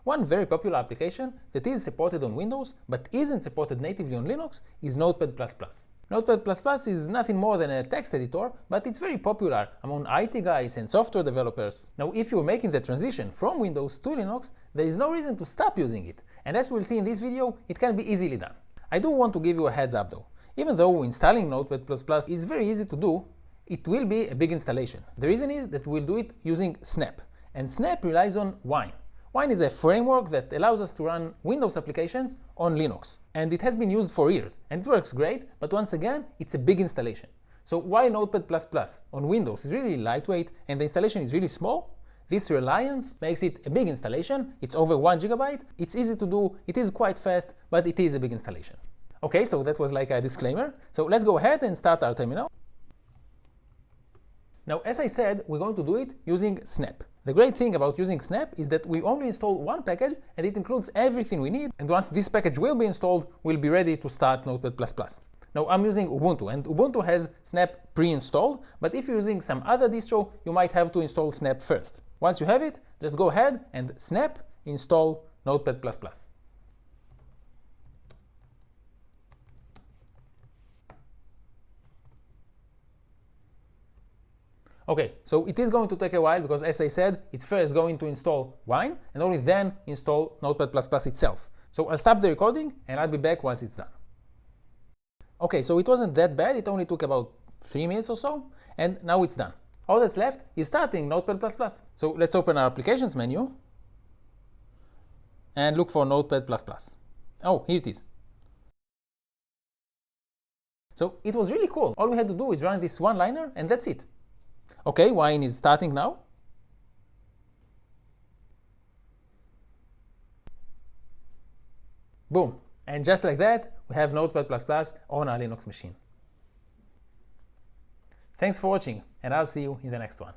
One very popular application that is supported on Windows but isn't supported natively on Linux is Notepad++. Notepad++ is nothing more than a text editor, but it's very popular among IT guys and software developers. Now, if you're making the transition from Windows to Linux, there is no reason to stop using it, and as we'll see in this video, it can be easily done. I do want to give you a heads up though. Even though installing Notepad++ is very easy to do, it will be a big installation. The reason is that we'll do it using Snap, and Snap relies on Wine. Wine is a framework that allows us to run Windows applications on Linux, and it has been used for years, and it works great, but once again, it's a big installation. So while Notepad++ on Windows is really lightweight and the installation is really small, this reliance makes it a big installation. It's over 1 GB, it's easy to do, it is quite fast, but it is a big installation. Okay, so that was like a disclaimer. So let's go ahead and start our terminal. Now, as I said, we're going to do it using Snap. The great thing about using Snap is that we only install one package and it includes everything we need, and once this package will be installed, we'll be ready to start Notepad++. Now, I'm using Ubuntu, and Ubuntu has Snap pre-installed, but if you're using some other distro, you might have to install Snap first. Once you have it, just go ahead and Snap install Notepad++. Okay, so it is going to take a while because, as I said, it's first going to install Wine and only then install Notepad++ itself. So I'll stop the recording and I'll be back once it's done. Okay, so it wasn't that bad, it only took about 3 minutes or so, and now it's done. All that's left is starting Notepad++. So let's open our Applications menu and look for Notepad++. Oh, here it is. So it was really cool. All we had to do is run this one-liner and that's it. Okay, Wine is starting now. Boom. And just like that, we have Notepad++ on our Linux machine. Thanks for watching, and I'll see you in the next one.